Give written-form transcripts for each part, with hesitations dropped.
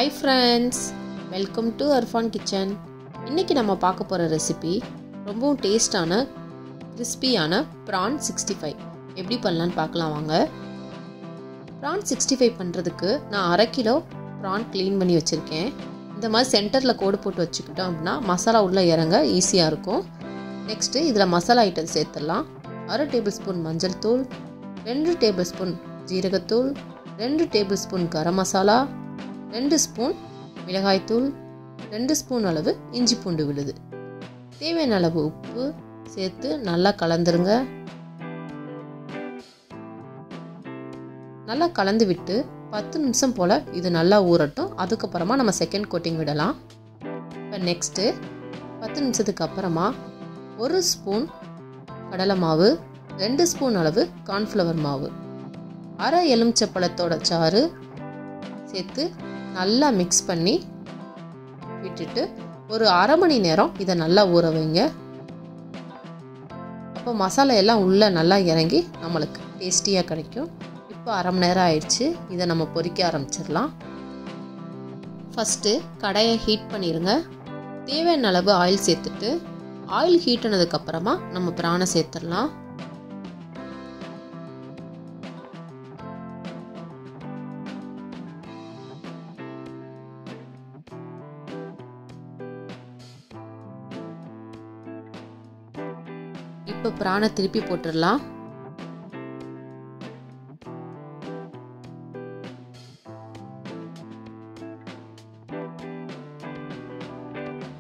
Hi friends, welcome to Prawn kitchen. இன்னைக்கு நம்ம பார்க்க போற ரெசிபி ரொம்பவும் டேஸ்டான கிறிஸ்பியான prawn 65 எப்படி பண்ணலாம்னு பார்க்கலாம் வாங்க. prawn 65 பண்றதுக்கு நான் 1/2 கிலோ prawn க்ளீன் பண்ணி வச்சிருக்கேன். இந்த மாதிரி சென்டர்ல கோடு போட்டு வச்சுக்கிட்டோம் அப்படினா மசாலா உள்ள இறங்க ஈஸியா இருக்கும். நெக்ஸ்ட் இதுல மசாலா ஐட்டம் சேர்த்துடலாம். 1/2 டேபிள்ஸ்பூன் மஞ்சள் தூள், 2 டேபிள்ஸ்பூன் ஜீரகத்தூள், 2 டேபிள்ஸ்பூன் கரம் மசாலா, 2 ஸ்பூன் மிளகாய் தூள், 2 ஸ்பூன் அளவு இஞ்சி பூண்டு விழுது, தேவையான அளவு உப்பு சேர்த்து நல்லா கலந்துருங்க. நல்லா கலந்து விட்டு 10 நிமிஷம் போல் இது நல்லா ஊறட்டும். அதுக்கப்புறமா நம்ம செகண்ட் கோட்டிங் விடலாம். இப்போ நெக்ஸ்ட்டு 10 நிமிஷத்துக்கு அப்புறமா 1 ஸ்பூன் கடலை மாவு, 2 ஸ்பூன் அளவு கார்ன்ஃப்ளவர் மாவு, 1/2 எலுமிச்சப்பழத்தோட சாறு சேர்த்து நல்லா மிக்ஸ் பண்ணி விட்டுட்டு ஒரு 1/2 மணி நேரம் இதை நல்லா ஊற வைங்க. அப்போ மசாலா எல்லாம் உள்ளே நல்லா இறங்கி நம்மளுக்கு டேஸ்டியாக கிடைக்கும். இப்போ 1/2 மணி நேரம் ஆயிடுச்சு. இதை நம்ம பொரிக்க ஆரம்பிச்சிடலாம். ஃபஸ்ட்டு கடாயை ஹீட் பண்ணிடுங்க. தேவையான அளவு ஆயில் சேர்த்துட்டு ஆயில் ஹீட் ஆனதுக்கப்புறமா நம்ம பிரானை சேர்த்துடலாம். இப்போ பிரானை திருப்பி போட்டுடலாம்.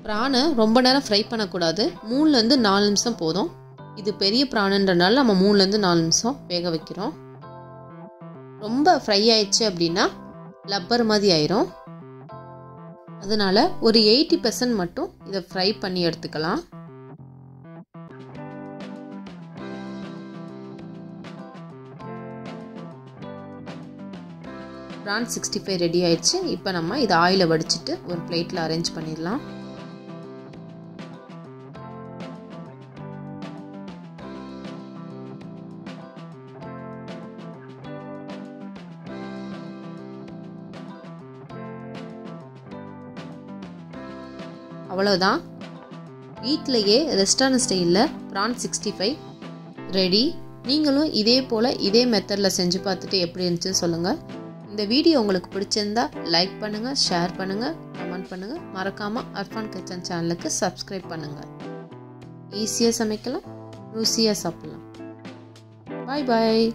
பிரானை ரொம்ப நேரம் ஃப்ரை பண்ணக்கூடாது. 3லேருந்து 4 நிமிஷம் போதும். இது பெரிய பிரானுன்றனால நம்ம 3லேருந்து 4 நிமிஷம் வேக வைக்கிறோம். ரொம்ப ஃப்ரை ஆயிடுச்சு அப்படின்னா லப்பர் மாதிரி ஆயிரும். அதனால ஒரு 80% மட்டும் இதை ஃப்ரை பண்ணி எடுத்துக்கலாம். prawn 65 ரெடி ஆயிடுச்சு. இப்போ நம்ம இதை ஆயில வடிச்சிட்டு ஒரு பிளேட்டில் அரேஞ்ச் பண்ணிடலாம். அவ்வளோதான், வீட்டிலையே ரெஸ்டாரண்ட் ஸ்டைலில் prawn 65 ரெடி. நீங்களும் இதே போல் இதே மெத்தடில் செஞ்சு பார்த்துட்டு எப்படி இருந்துச்சுன்னு சொல்லுங்கள். இந்த வீடியோ உங்களுக்கு பிடிச்சிருந்தா லைக் பண்ணுங்கள், ஷேர் பண்ணுங்கள், கமெண்ட் பண்ணுங்கள். மறக்காமல் அர்ஃபான் கிச்சன் சேனலுக்கு சப்ஸ்கிரைப் பண்ணுங்கள். ஈஸியாக சமைக்கலாம், ருசியாக சாப்பிடலாம். பாய் பாய்.